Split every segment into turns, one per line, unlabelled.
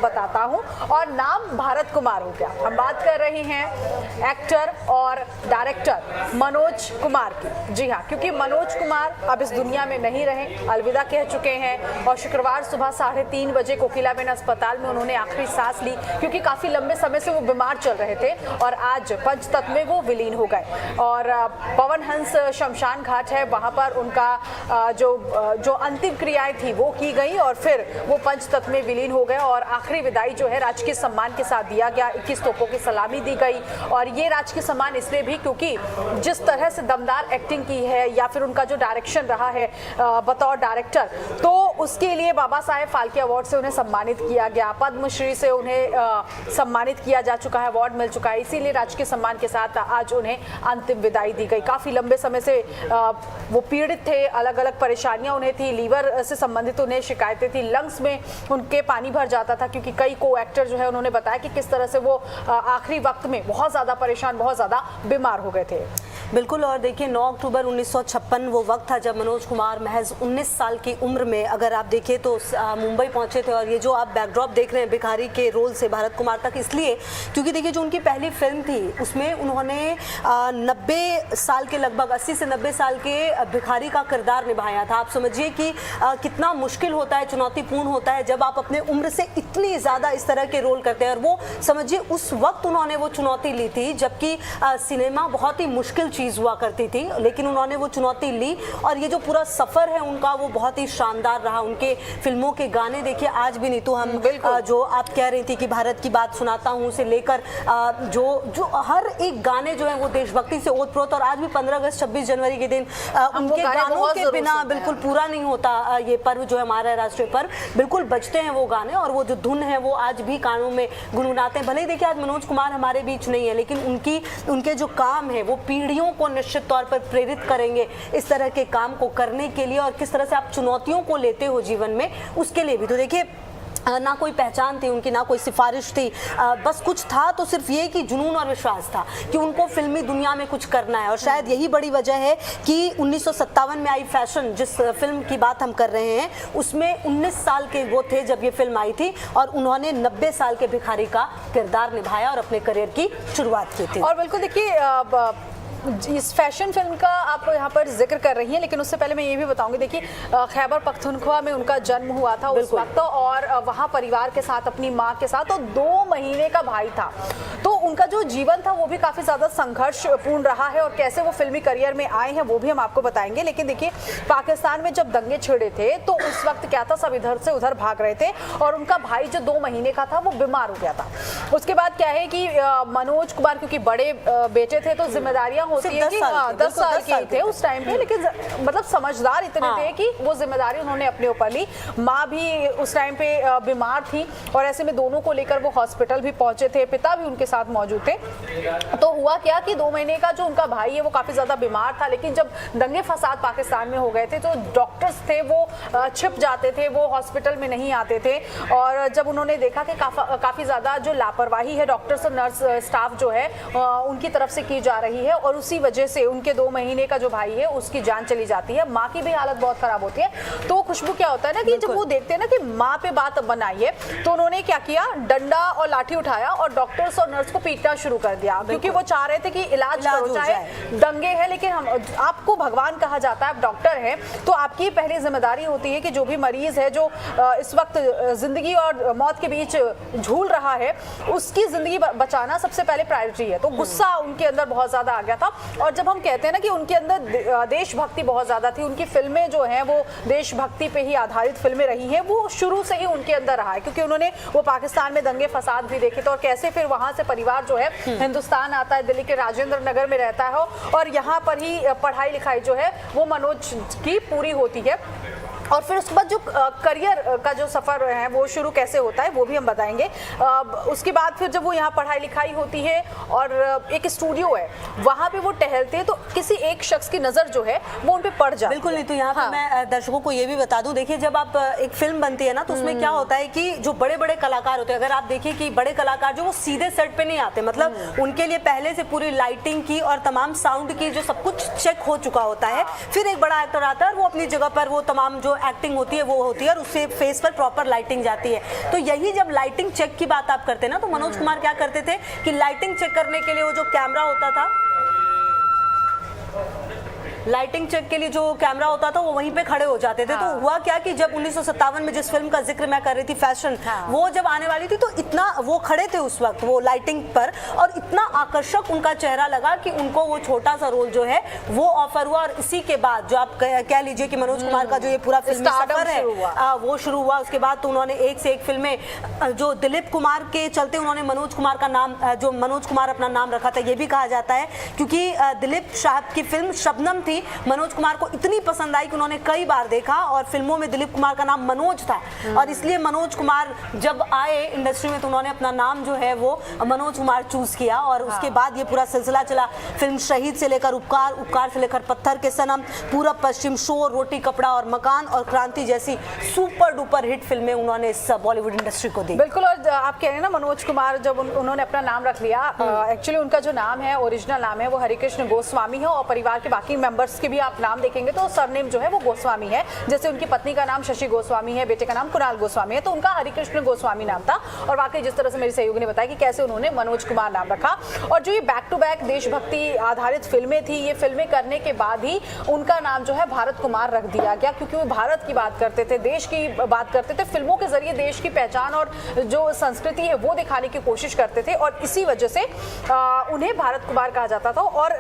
बताता हूँ। और नाम भारत कुमार हो गया। हम बात कर रहे हैं एक्टर और डायरेक्टर मनोज कुमार की। जी हाँ, क्योंकि मनोज कुमार अब इस दुनिया में नहीं रहे, अलविदा कह चुके हैं। और शुक्रवार सुबह 3:30 बजे कोकिलाबेन अस्पताल में उन्होंने आखिरी सांस ली, क्योंकि काफी लंबे समय से वो बीमार चल रहे थे और आज पंचतत्व में वो विलीन हो गए। और पवन हंस शमशान घाट है, वहां पर उनका जो अंतिम क्रियाएं थी वो की गई और फिर वो पंचतत्व में विलीन हो गए। और आखिरी विदाई जो है राजकीय सम्मान के साथ दिया गया। 21 तोपों की सलामी दी गई। और ये राजकीय सम्मान इसलिए भी क्योंकि जिस तरह से दमदार एक्टिंग की है या फिर उनका जो डायरेक्शन रहा है बतौर डायरेक्टर, तो उसके लिए बाबा साहेब फाल्के अवार्ड से उन्हें सम्मानित किया गया। पद्मश्री से उन्हें सम्मानित किया जा चुका है, अवार्ड मिल चुका है। इसीलिए राजकीय सम्मान के साथ आज उन्हें अंतिम विदाई दी गई। काफी लंबे समय से वो पीड़ित थे, अलग अलग परेशानियां उन्हें थी, लीवर से संबंधित उन्हें शिकायतें थी, लंग्स में उनके पानी भर जाता था, क्योंकि कई को एक्टर जो है उन्होंने बताया कि किस तरह से वो आखिरी वक्त में बहुत ज्यादा परेशान, बहुत ज्यादा बीमार हो गए थे।
बिल्कुल। और देखिए 9 अक्टूबर 1956 वो वक्त था जब मनोज कुमार महज 19 साल की उम्र में, अगर आप देखें तो मुंबई पहुंचे थे। और ये जो आप बैकड्रॉप देख रहे हैं भिखारी के रोल से भारत कुमार तक, इसलिए क्योंकि देखिए जो उनकी पहली फिल्म थी उसमें उन्होंने 90 साल के लगभग 80 से 90 साल के भिखारी का किरदार निभाया था। आप समझिए कि कितना मुश्किल होता है, चुनौतीपूर्ण होता है जब आप अपने उम्र से इतनी ज़्यादा इस तरह के रोल करते हैं। और वो समझिए उस वक्त उन्होंने वो चुनौती ली थी जबकि सिनेमा बहुत ही मुश्किल चीज़ हुआ करती थी, लेकिन उन्होंने वो चुनौती ली। और ये जो पूरा सफ़र है उनका वो बहुत ही शानदार रहा। उनके फिल्मों के गाने देखिए आज भी, नहीं तो हम जो आप कह रही थी कि भारत की बात सुनाता हूँ से लेकर जो हर एक गाने जो है वो देशभक्ति से ओतप्रोत। और आज भी 15 अगस्त 26 जनवरी के दिन उनके गानों के बिना बिल्कुल पूरा नहीं होता ये पर्व जो है हमारा राष्ट्रीय पर्व। बिल्कुल बजते हैं वो गाने और वो जो धुन है वो आज भी कानों में गुनगुनाते हैं। भले ही देखिए आज मनोज कुमार हमारे बीच नहीं है, लेकिन उनके जो काम है वो पीढ़ियों को निश्चित तौर पर प्रेरित करेंगे इस तरह के काम को करने के लिए। और किस तरह से आप चुनौतियों को लेते हो जीवन में, उसके लिए भी। तो देखिए ना कोई पहचान थी उनकी, ना कोई सिफारिश थी, बस कुछ था तो सिर्फ ये कि जुनून और विश्वास था कि उनको फिल्मी दुनिया में कुछ करना है। और शायद यही बड़ी वजह है कि 1957 में आई फैशन, जिस फिल्म की बात हम कर रहे हैं, उसमें 19 साल के वो थे जब ये फिल्म आई थी और उन्होंने 90 साल के भिखारी का किरदार निभाया और अपने करियर की शुरुआत की थी।
और बिल्कुल देखिए इस फैशन फिल्म का आप यहाँ पर जिक्र कर रही हैं, लेकिन उससे पहले मैं ये भी बताऊंगी। देखिए खैबर पख्तूनख्वा में उनका जन्म हुआ था उस वक्त, और वहाँ परिवार के साथ, अपनी माँ के साथ, और 2 महीने का भाई था। तो उनका जो जीवन था वो भी काफ़ी ज़्यादा संघर्षपूर्ण रहा है। और कैसे वो फिल्मी करियर में आए हैं वो भी हम आपको बताएंगे। लेकिन देखिए पाकिस्तान में जब दंगे छिड़े थे तो उस वक्त क्या था, सब इधर से उधर भाग रहे थे और उनका भाई जो 2 महीने का था वो बीमार हो गया था। उसके बाद क्या है कि मनोज कुमार क्योंकि बड़े बेटे थे तो जिम्मेदारियां होती है कि 10 साल के थे उस टाइम पे, लेकिन मतलब समझदार इतने थे कि वो जिम्मेदारी उन्होंने अपने ऊपर ली। माँ भी उस टाइम पे बीमार थी और ऐसे में दोनों को लेकर वो हॉस्पिटल भी पहुंचे थे, पिता भी उनके साथ मौजूद थे। तो हुआ क्या कि 2 महीने का जो उनका भाई है वो काफी ज्यादा बीमार था, लेकिन जब दंगे फसाद पाकिस्तान में हो गए थे तो डॉक्टर्स थे वो छिप जाते थे, वो हॉस्पिटल में नहीं आते थे। और जब उन्होंने देखा कि काफी ज्यादा जो लापरवाही है डॉक्टर्स और नर्स स्टाफ जो है उनकी तरफ से की जा रही है, और उसी वजह से उनके 2 महीने का जो भाई है उसकी जान चली जाती है। माँ की भी हालत बहुत खराब होती है। तो खुशबू क्या होता है ना कि जब वो देखते हैं ना कि माँ पे बात बनाई है, तो उन्होंने क्या किया, डंडा और लाठी उठाया और डॉक्टर्स और नर्स को पीटना शुरू कर दिया, क्योंकि वो चाह रहे थे कि इलाज करो, चाहे दंगे है, लेकिन हम आपको भगवान कहा जाता है, आप डॉक्टर हैं तो आपकी पहली जिम्मेदारी होती है कि जो भी मरीज है जो इस वक्त जिंदगी और मौत के बीच झूल रहा है उसकी जिंदगी बचाना सबसे पहले प्रायोरिटी है। तो गुस्सा उनके अंदर बहुत ज्यादा आ गया था। और जब हम कहते हैं ना कि उनके अंदर देशभक्ति बहुत ज्यादा थी, उनकी फिल्में जो हैं वो देशभक्ति पे ही आधारित फिल्में रही हैं, वो शुरू से ही उनके अंदर रहा है, क्योंकि उन्होंने वो पाकिस्तान में दंगे फसाद भी देखे थे और कैसे फिर वहां से परिवार जो है हिंदुस्तान आता है, दिल्ली के राजेंद्र नगर में रहता है और यहाँ पर ही पढ़ाई लिखाई जो है वो मनोज की पूरी होती है। और फिर उसके बाद जो करियर का जो सफ़र है वो शुरू कैसे होता है वो भी हम बताएंगे। उसके बाद फिर जब वो यहाँ पढ़ाई लिखाई होती है और एक स्टूडियो है वहाँ पे वो टहलते हैं तो किसी एक शख्स की नज़र जो है वो उन पे पड़ जाती है।
बिल्कुल नहीं, तो यहाँ पे मैं दर्शकों को ये भी बता दूं, देखिए जब आप एक फिल्म बनती है ना तो उसमें क्या होता है कि जो बड़े बड़े कलाकार होते हैं, अगर आप देखिए कि बड़े कलाकार जो वो सीधे सेट पे नहीं आते, मतलब उनके लिए पहले से पूरी लाइटिंग की और तमाम साउंड की जो सब कुछ चेक हो चुका होता है, फिर एक बड़ा एक्टर आता है और वो अपनी जगह पर वो तमाम जो जो एक्टिंग होती है वो होती है और उससे फेस पर प्रॉपर लाइटिंग जाती है। तो यही जब लाइटिंग चेक की बात आप करते हैं ना, तो मनोज कुमार क्या करते थे कि लाइटिंग चेक करने के लिए वो जो कैमरा होता था, लाइटिंग चेक के लिए जो कैमरा होता था वो वहीं पे खड़े हो जाते थे। तो हुआ क्या कि जब 1957 में जिस फिल्म का जिक्र मैं कर रही थी फैशन, वो जब आने वाली थी तो इतना वो खड़े थे उस वक्त वो लाइटिंग पर, और इतना आकर्षक उनका चेहरा लगा कि उनको वो छोटा सा रोल जो है वो ऑफर हुआ। और इसी के बाद जो आप कह लीजिए कि मनोज कुमार का जो ये पूरा फिल्मी सफर है वो शुरू हुआ। उसके बाद तो उन्होंने एक से एक फिल्में, जो दिलीप कुमार के चलते उन्होंने मनोज कुमार का नाम, जो मनोज कुमार अपना नाम रखा था, ये भी कहा जाता है क्योंकि दिलीप साहब की फिल्म शबनम थी, मनोज कुमार को इतनी पसंद आई कि उन्होंने कई बार देखा और फिल्मों में दिलीप कुमार का नाम मनोज था, और इसलिए मनोज कुमार जब आए इंडस्ट्री में तो उन्होंने अपना नाम जो है वो मनोज कुमार चूज किया। और उसके बाद ये पूरा सिलसिला चला, फिल्म शहीद से लेकर उपकार, उपकार से लेकर पत्थर के सनम, पूरब पश्चिम, शोर, रोटी कपड़ा और मकान और क्रांति जैसी सुपर डुपर हिट फिल्में उन्होंने इस बॉलीवुड इंडस्ट्री को दी।
बिल्कुल। और आप कह रहे हैं ना मनोज कुमार जब उन्होंने अपना नाम रख लिया, एक्चुअली उनका जो नाम है, ओरिजिनल नाम है वो हरिकृष्ण गोस्वामी है, और परिवार के बाकी मेंबर्स के भी आप नाम देखेंगे तो सरनेम जो है वो गोस्वामी है। जैसे उनकी पत्नी का नाम शशि गोस्वामी है, बेटे का नाम कुणाल गोस्वामी है, तो उनका हरिकृष्ण गोस्वामी नाम था। और वाकई जिस तरह से मेरी सहयोगी ने बताया कि कैसे उन्होंने मनोज कुमार नाम रखा, और जो ये बैक टू बैक देशभक्ति आधारित फिल्में थी, ये फिल्में करने के बाद ही उनका नाम जो है भारत कुमार रख दिया गया, क्योंकि वो भारत की बात करते थे, देश की बात करते थे, फिल्मों के जरिए देश की पहचान और जो संस्कृति है वो दिखाने की कोशिश करते थे, और इसी वजह से उन्हें भारत कुमार कहा जाता था। और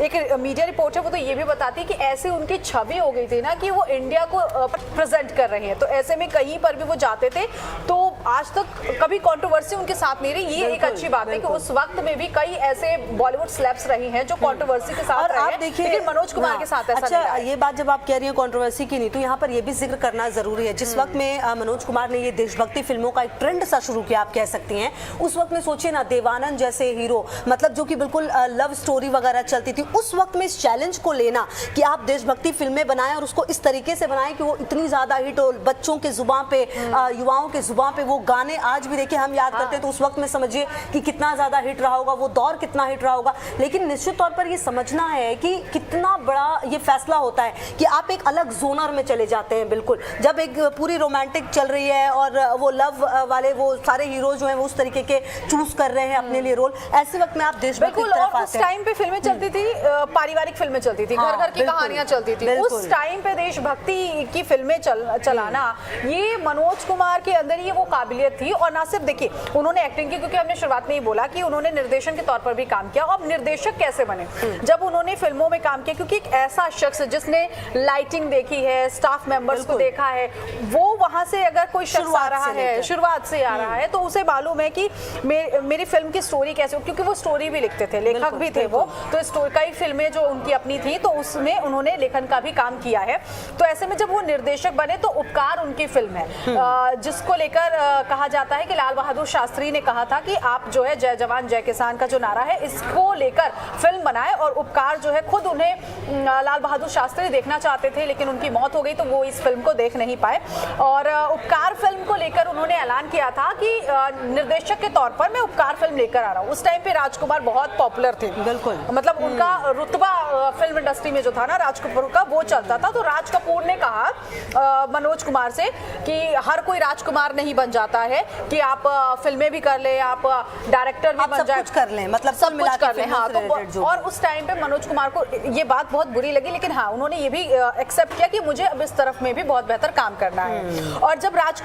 एक मीडिया रिपोर्ट है वो तो ये भी बताती है कि ऐसे उनकी छवि हो गई थी ना कि वो इंडिया को प्रेजेंट कर रहे हैं, तो ऐसे में कहीं पर भी वो जाते थे तो आज तक कभी कंट्रोवर्सी उनके साथ नहीं रही। ये एक अच्छी बात है कि उस वक्त में भी कई ऐसे बॉलीवुड स्लैब्स रही हैं जो कंट्रोवर्सी के साथ रहे हैं, लेकिन मनोज कुमार के साथ ऐसा नहीं रहा है।
ये बात जब आप कह रही हैं कंट्रोवर्सी की नहीं, तो यहाँ पर ये भी जिक्र करना जरूरी है, जिस वक्त में मनोज कुमार ने ये देशभक्ति फिल्मों का एक ट्रेंड सा शुरू किया, आप कह सकती हैं, उस वक्त में सोचिए ना, देवानंद जैसे हीरो, मतलब जो कि बिल्कुल लव स्टोरी वगैरह चलती थी, उस वक्त में इस चैलेंज को लेना कि आप देशभक्ति फिल्में बनाएं और उसको इस तरीके से बनाएं कि वो इतनी ज्यादा हिट हो, बच्चों के जुबान पे, युवाओं के जुबान पे वो गाने आज भी देखिए हम याद करते हैं, तो उस वक्त में समझिए कि कितना ज्यादा हिट रहा होगा, वो दौर कितना हिट रहा होगा। लेकिन निश्चित तौर पर ये समझना है कि कितना बड़ा ये फैसला होता है कि आप एक अलग जोनर में चले जाते हैं। बिल्कुल जब एक पूरी रोमांटिक चल रही है और वो लव वाले वो सारे हीरो जो हैं वो उस तरीके के चूज कर रहे हैं अपने लिए रोल, ऐसे वक्त में आप देशभक्ति की तरफ आते हैं।
उस टाइम पे फिल्में चलती थी, पारिवारिक फिल्में चलती थी, घर घर की कहानियां चलती थी, उस टाइम पे देशभक्ति की फिल्में चलाना, ये मनोज कुमार के अंदर ये वो काबिलियत थी। और ना सिर्फ देखिए उन्होंने एक्टिंग की, क्योंकि हमने शुरुआत में ही बोला कि उन्होंने निर्देशन के तौर पर भी काम किया। अब निर्देशक कैसे बने जब उन्होंने फिल्मों में काम किया, क्योंकि एक ऐसा शख्स जिसने लाइटिंग देखी है, स्टाफ मेंबर्स को देखा है, वो वहां से अगर कोई शख्स आ रहा है, शुरुआत से आ रहा है, तो उसे मालूम है कि मेरी फिल्म की स्टोरी कैसे हो, क्योंकि वो स्टोरी भी लिखते थे, लेखक भी थे वो, तो स्टोरी कई फिल्में जो उनकी अपनी थी तो उसमें उन्होंने लेखन का भी काम किया है। तो ऐसे में जब वो निर्देशक बने तो उपकार उनकी फिल्म है, जिसको लेकर कहा जाता है कि लाल बहादुर शास्त्री ने कहा था कि आप जो है जय जवान जय किसान का जो नारा है इसको लेकर फिल्म बनाए, और उपकार जो है खुद उन्हें लाल बहादुर शास्त्री देखना चाहते थे, लेकिन उनकी मौत हो गई तो वो इस फिल्म को देख नहीं पाए। और उपकार फिल्म को लेकर उन्होंने ऐलान किया था कि निर्देशक के तौर पर मैं उपकार फिल्म लेकर आ रहा हूँ। उस टाइम पे राजकुमार बहुत पॉपुलर थे,
बिल्कुल,
मतलब उनका रुतबा फिल्म इंडस्ट्री में जो था ना राज कपूर का, वो चलता था। तो राज कपूर ने कहा मनोज कुमार से कि हर कोई राजकुमार नहीं बन जाता है, कि आप फिल्में भी कर ले, आप डायरेक्टर भी बन जाए,
कुछ कर लें, मतलब
सब कुछ कर लें। हाँ, तो और उस टाइम पे मनोज कुमार को ये बात बहुत बुरी लगी, लेकिन हाँ उन्होंने ये भी एक्सेप्ट किया कि मुझे अब इस तरफ में भी बहुत बेहतर काम करना है। और जब राज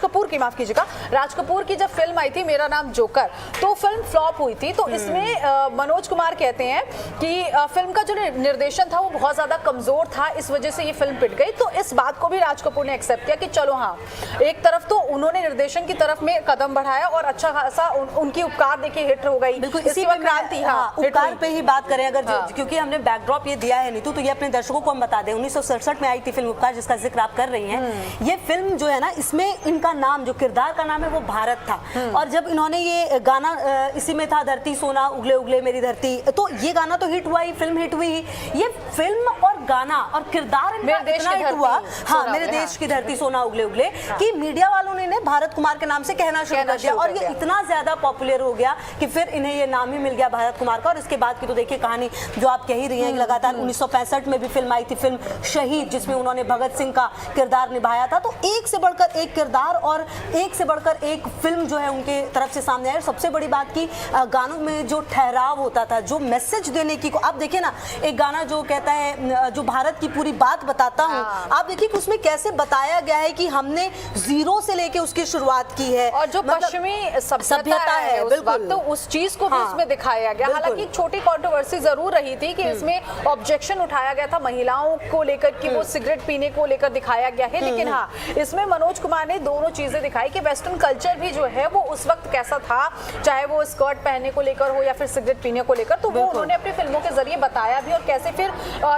कपूर की माफ कीजिएगा, राज कपूर की जब फिल्म आई थी मेरा नाम जोकर, तो फिल्म फ्लॉप हुई थी। तो इसमें मनोज कुमार कहते हैं कि फिल्म का जो निर्देशन था वो बहुत ज्यादा कमजोर था, इस वजह से ये फिल्म पिट गई। तो इस बात को भी राज कपूर ने एक्सेप्ट किया कि चलो हाँ, एक तरफ तो उन्होंने निर्देशन की तरफ में कदम बढ़ाया और अच्छा खासा उनकी उपकार देखिए हिट हो गई।
बिल्कुल, इसी में क्रांति, उपकार पे ही बात करें अगर, क्योंकि हमने बैकड्रॉप ये दिया है नीतू, तो ये अपने दर्शकों को हम बता दें, 1967 में आई थी फिल्म उपकार, जिसका जिक्र आप कर रही हैं। ये फिल्म जो है ना, इसमें इनका नाम, जो किरदार का नाम है वो भारत था, और जब इन्होंने ये गाना, इसी में था धरती सोना उगले उगले मेरी धरती, तो ये गाना तो हिट हुआ ही, फिल्म हिट हुई ही। ये फिल्म और गाना और किरदार इनका
मेरे देश
इतना
की
हिट
धरती,
हुआ, हाँ
सोना
मेरे
उगले,
देश की धरती सोना उगले उगले, कि मीडिया वालों ने भारत कुमार के नाम से कहना शुरू कर दिया और ये इतना ज्यादा पॉपुलर हो गया कि फिर इन्हें ये नाम ही मिल गया भारत कुमार का। और इसके बाद की तो देखिए कहानी जो आप कह ही रही हैं, लगातार 1965 में भी फिल्म आई थी, फिल्म शहीद, जिसमें उन्होंने भगत सिंह का किरदार निभाया था। तो एक से बढ़कर एक किरदार और एक से बढ़कर एक फिल्म जो है उनके तरफ से सामने आई। सबसे बड़ी बात की गानों में जो ठहराव होता था, जो मैसेज देने की, आप देखिए ना एक गाना जो कहता है जो भारत की पूरी बात बताता हूँ, आप देखिए कि उसमें कैसे बताया गया है कि हमने जीरो से लेके उसकी शुरुआत की है
और जो पश्चिमी सभ्यता है उस वक्त, तो उस चीज को भी उसमें दिखाया गया। हालांकि एक छोटी कंट्रोवर्सी जरूर रही थी कि इसमें ऑब्जेक्शन उठाया गया था महिलाओं को लेकर कि वो सिगरेट पीने को लेकर दिखाया गया है, लेकिन हाँ इसमें मनोज कुमार ने दोनों चीजें दिखाई कि वेस्टर्न कल्चर भी जो है वो उस वक्त कैसा था, चाहे वो स्कर्ट पहनने को लेकर हो या फिर सिगरेट पीने को लेकर, तो वो उन्होंने अपनी फिल्मों के जरिए बताया भी। और कैसे फिर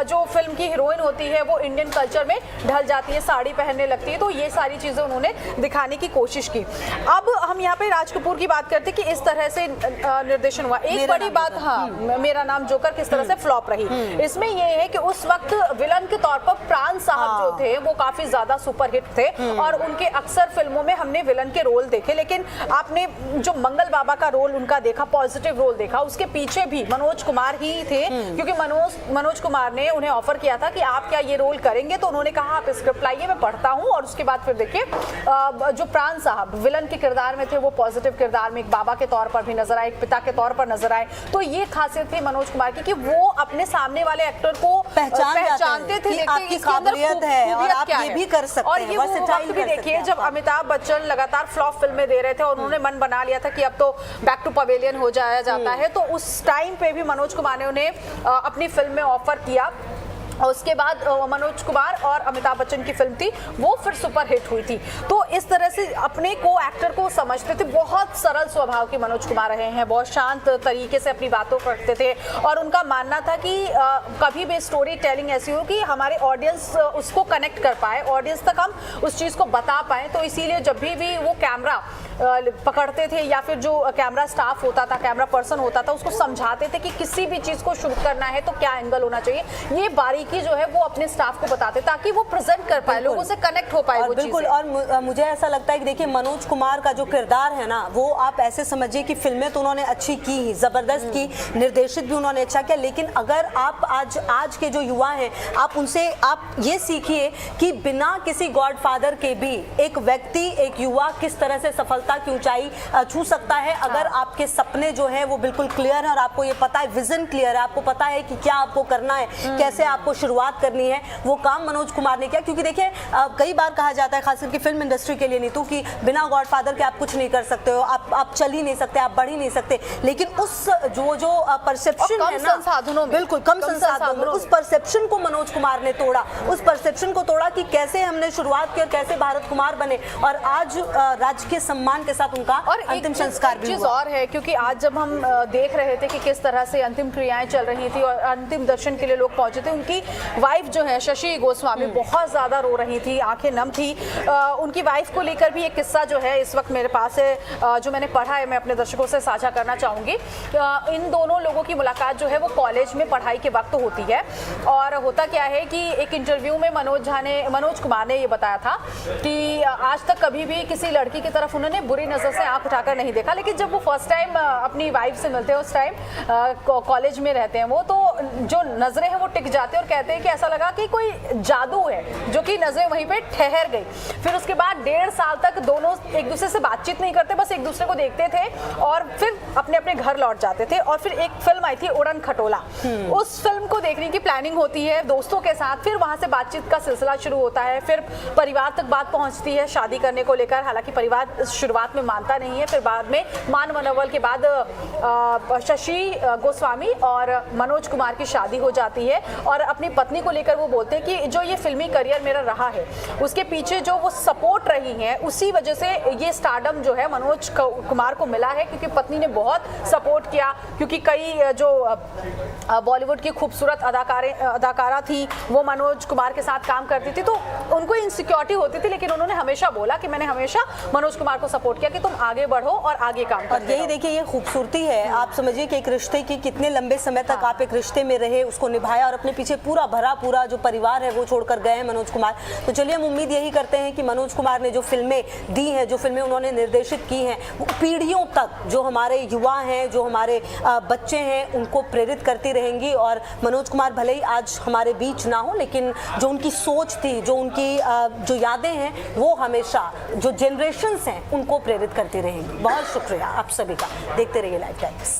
जो फिल्म की हीरोइन होती है वो इंडियन कल्चर में ढल जाती है, साड़ी पहनने लगती है, तो ये सारी चीजें उन्होंने दिखाने की कोशिश की। अब हम यहाँ पे राज कपूर की बात करते कि इस तरह से निर्देशन हुआ। एक बड़ी बात, हाँ मेरा नाम जोकर किस तरह से फ्लॉप रही, इसमें ये है कि उस वक्त विलन के तौर पर प्राण साहब जो थे वो काफी ज्यादा सुपरहिट थे और उनके अक्सर फिल्मों में हमने विलन के रोल देखे। लेकिन आपने जो मंगल बाबा का रोल उनका देखा, पॉजिटिव रोल देखा, उसके पीछे भी मनोज कुमार ही थे, क्योंकि मनोज कुमार ने उन्हें ऑफर किया था कि आप क्या ये रोल करेंगे, तो उन्होंने कहा आप स्क्रिप्ट लाइए, मैं पढ़ता हूँ। और उसके बाद फिर देखिए जो प्राण साहब विलन के किरदार में थे वो पॉजिटिव किरदार में एक बाबा के तौर पर भी नजर आए, एक पिता के तौर पर नजर आए। तो ये खासियत थी मनोज कुमार की कि वो अपने सामने वाले एक्टर को पहचानते थे,
आपकी काबिलियत है और आप ये भी कर सकते हैं।
और ये वो वक्त भी देखिए जब अमिताभ बच्चन लगातार फ्लॉप फिल्में दे रहे थे और उन्होंने मन बना लिया था कि अब तो बैक टू पवेलियन हो जाया जाता है, तो उस टाइम पे भी मनोज कुमार ने उन्हें अपनी फिल्म में ऑफर किया। और उसके बाद मनोज कुमार और अमिताभ बच्चन की फिल्म थी वो फिर सुपर हिट हुई थी। तो इस तरह से अपने को एक्टर को समझते थे, बहुत सरल स्वभाव के मनोज कुमार रहे हैं, बहुत शांत तरीके से अपनी बातों को रखते थे और उनका मानना था कि कभी भी स्टोरी टेलिंग ऐसी हो कि हमारे ऑडियंस उसको कनेक्ट कर पाए, ऑडियंस तक हम उस चीज़ को बता पाएँ। तो इसीलिए जब भी वो कैमरा पकड़ते थे या फिर जो कैमरा स्टाफ होता था, कैमरा पर्सन होता था, उसको समझाते थे कि किसी भी चीज़ को शूट करना है तो क्या एंगल होना चाहिए, ये बारीकी जो है वो अपने स्टाफ को बताते ताकि वो प्रेजेंट कर पाए, लोगों से कनेक्ट हो पाए वो
बिल्कुल। और मुझे ऐसा लगता है कि देखिए मनोज कुमार का जो किरदार है ना, वो आप ऐसे समझिए कि फिल्में तो उन्होंने अच्छी की ही, जबरदस्त की, निर्देशित भी उन्होंने अच्छा किया, लेकिन अगर आप आज के जो युवा हैं आप उनसे आप ये सीखिए कि बिना किसी गॉडफादर के भी एक व्यक्ति, एक युवा किस तरह से सफलता की ऊंचाई छू सकता है अगर आपके सपने जो है वो बिल्कुल क्लियर है और आपको ये पता है, विजन क्लियर है, आपको पता है कि क्या आपको करना है, कैसे आपको शुरुआत करनी है। वो काम मनोज कुमार ने किया, क्योंकि देखिए कई बार कहा जाता है खास करके फिल्म इंडस्ट्री के लिए नहीं तो कि बिना गॉडफादर के आप कुछ नहीं कर सकते हो, आप चल ही नहीं सकते, आप बढ़ ही नहीं सकते, लेकिन उस जो परसेप्शन है ना, संसाधनों बिल्कुल कम संसाधनों में, उस परसेप्शन को मनोज कुमार ने तोड़ा, उस परसेप्शन को तोड़ा कि कैसे हमने शुरुआत की और कैसे भारत कुमार बने और आज राजकीय सम्मान के साथ उनका और अंतिम संस्कार भी हुआ।
और है क्योंकि आज जब हम देख रहे थे कि किस तरह से अंतिम क्रियाएं चल रही थी और अंतिम दर्शन के लिए लोग पहुंचे थे, उनकी वाइफ जो है शशि गोस्वामी बहुत ज्यादा रो रही थी, आंखें नम थी। उनकी वाइफ को लेकर भी एक किस्सा जो है इस वक्त मेरे पास है, जो मैंने पढ़ा है, मैं अपने दर्शकों से साझा करना चाहूंगी। इन दोनों लोगों की मुलाकात जो है वो कॉलेज में पढ़ाई के वक्त होती है और होता क्या है कि एक इंटरव्यू में मनोज कुमार ने ये बताया था कि आज तक कभी भी किसी लड़की की तरफ उन्होंने बुरी नजर से आंख उठाकर नहीं देखा, लेकिन जब वो फर्स्ट टाइम अपनी वाइफ से मिलते हैं, उस टाइम कॉलेज में रहते हैं वो, तो जो नजरें हैं वो टिक जाते हैं और कहते हैं कि ऐसा लगा कि कोई जादू है, जो कि नजरें वहीं पे ठहर गई। फिर उसके बाद 1.5 साल तक दोनों एक दूसरे से बातचीत नहीं करते, बस एक दूसरे को देखते थे और फिर अपने अपने घर लौट जाते थे। और फिर एक फिल्म आई थी उड़न खटोला, उस फिल्म को देखने की प्लानिंग होती है दोस्तों के साथ, फिर वहां से बातचीत का सिलसिला शुरू होता है, फिर परिवार तक बात पहुंचती है शादी करने को लेकर। हालांकि परिवार शुरुआत में मानता नहीं है, फिर बाद में मान मनोबल के बाद शशि गोस्वामी और मनोज कुमार की शादी हो जाती है और अपनी पत्नी को लेकर वो बोलते हैं कि जो ये फिल्मी करियर मेरा रहा है उसके पीछे जो वो सपोर्ट रही है, उसी वजह से ये स्टारडम जो है मनोज कुमार को मिला है, क्योंकि पत्नी ने बहुत सपोर्ट किया। क्योंकि कई जो बॉलीवुड की खूबसूरत अदाकारा थी वो मनोज कुमार के साथ काम करती थी, तो उनको इनसिक्योरिटी होती थी, लेकिन उन्होंने हमेशा बोला कि मैंने हमेशा मनोज कुमार को सपोर्ट सपोर्ट किया कि तुम आगे बढ़ो और आगे काम
और
करते
यही
रहो।
देखिए ये खूबसूरती है। आप समझिए कि एक रिश्ते की कितने लंबे समय तक आप एक रिश्ते में रहे, उसको निभाया और अपने पीछे पूरा जो परिवार है वो छोड़कर गए हैं मनोज कुमार। तो चलिए हम उम्मीद यही करते हैं कि मनोज कुमार ने जो फिल्में दी हैं, जो फिल्में उन्होंने निर्देशित की हैं, वो पीढ़ियों तक जो हमारे युवा हैं, जो हमारे बच्चे हैं, उनको प्रेरित करती रहेंगी। और मनोज कुमार भले ही आज हमारे बीच ना हो, लेकिन जो उनकी सोच थी, जो उनकी जो यादें हैं, वो हमेशा जो जनरेशन्स हैं उनको प्रेरित करती रहेंगी। बहुत शुक्रिया आप सभी का। देखते रहिए लाइव टाइम्स।